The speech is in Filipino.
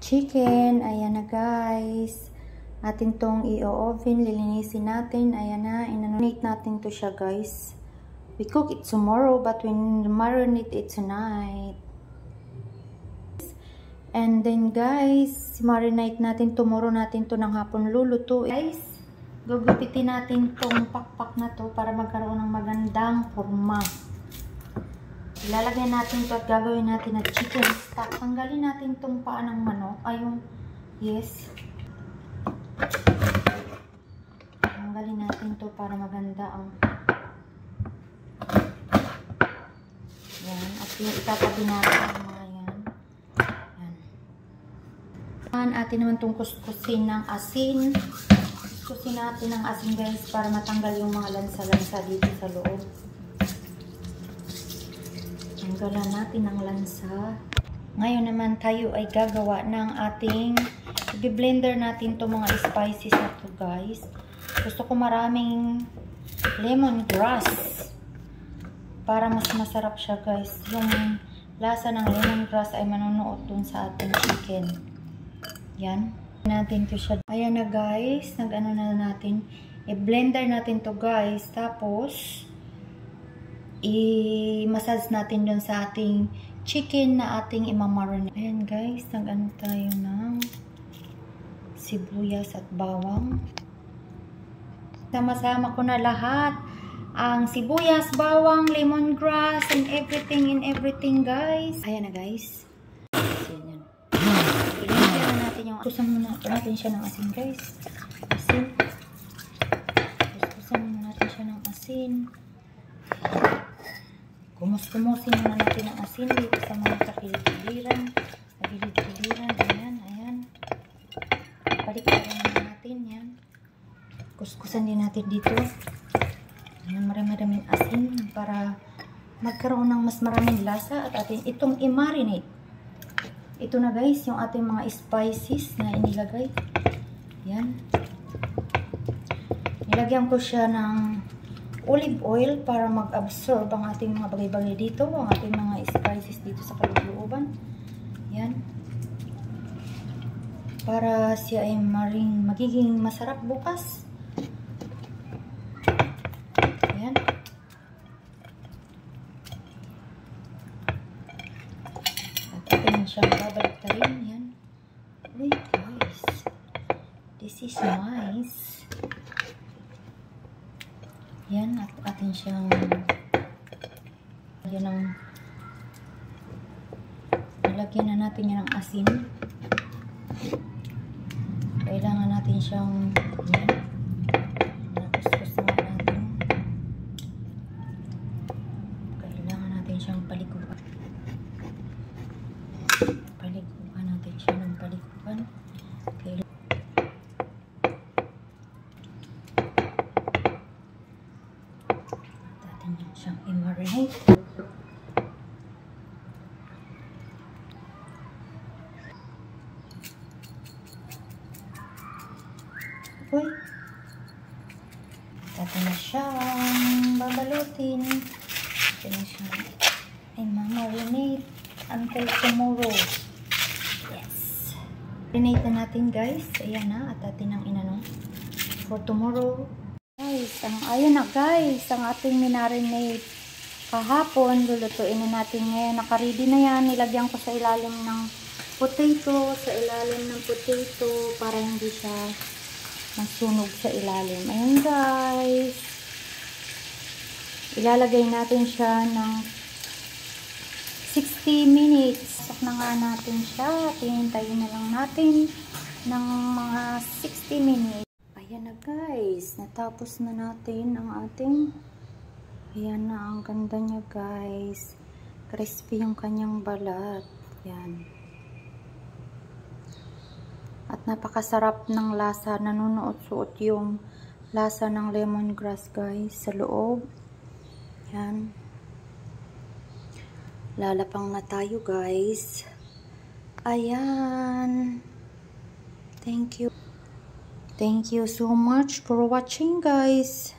chicken. Ayan na guys. Atin tong i-oven. Lilinisin natin. Ayan na. Inanonate natin to siya guys. We cook it tomorrow but we marinate it tonight. And then guys, marinate natin. Tomorrow natin to ng hapon luluto. Guys, gugupitin natin tong pakpak na to para magkaroon ng magandang forma. Ilalagay natin to at gagawin natin na chicken stock. Tanggalin natin tong paa ng manok. Yes. Tanggalin natin to para maganda ang yan. At yung itatabi natin ang mga yan. Yan. Atin naman itong kuskusin ng asin. Kuskusin natin ng asin guys para matanggal yung mga lansa-lansa dito sa loob. Tanggalan natin ang lansa. Ngayon naman tayo ay gagawa ng ating i-blender natin itong mga spices na to guys. Gusto ko maraming lemongrass para mas masarap siya guys. Yung lasa ng lemongrass ay manunuot dun sa ating chicken. Yan. Natin to siya. Ayan na guys. Nag-ano na natin. I-blender natin to guys. Tapos i-massage natin dun sa ating chicken na ating imamarinate. Ayan guys. Nag-ano tayo ng sibuyas at bawang. Sama-sama ko na lahat. Ang sibuyas, bawang, lemongrass, and everything guys. Ayan na guys. Ayan. Ilagyan na natin yung kusan muna natin siya ng asin guys. Asin. Kusan muna natin siya ng asin. Kumus-kumusin muna natin ang asin dito sa mga kakilid-kiliran. Kakilid-kiliran. Ayan. Balik-balik natin yan. Kuskusan din natin dito. Ayan, maraming asin para magkaroon ng mas maraming lasa at atin itong i-marinate. Ito na guys, yung ating mga spices na inilagay. Yan. Nilagyan ko siya ng olive oil para mag-absorb ang ating mga bagay-bagay dito, ang ating mga spices dito sa kalooban. Yan. Para siya ay magiging masarap bukas. Siyang babalik na rin yan. Uy guys, this is nice. Yan, at atin siyang nalagyan na natin yan ng asin. Kailangan natin siyang yan, nakuskus na natin. Kailangan natin siyang palikuan. Palikuan natin siya ng palikuan. Okay. At natin siyang i-marinate. Okay. Natin na siyang babalutin. Natin na siyang i-marinate until tomorrow. Yes. Marinate na natin guys. Ayan na. At atin ang inano for tomorrow. Guys, ayan na guys. Ang ating minarinate kahapon. Lulutuin na natin ngayon. Naka-ready na yan. Nilagyan ko sa ilalim ng potato. Sa ilalim ng potato. Para hindi siya masunog sa ilalim. Ayan guys. Ilalagay natin siya ng 60 minutes. Pasok na nga natin siya. Hihintayin na lang natin ng mga 60 minutes. Ayan na guys. Natapos na natin ang ating. Ayan na. Ang ganda niya guys. Crispy yung kanyang balat. Ayan. At napakasarap ng lasa. Nanunuot-suot yung lasa ng lemongrass guys sa loob. Ayan. Lalapang na tayo guys. Ayan. Thank you. Thank you so much for watching guys.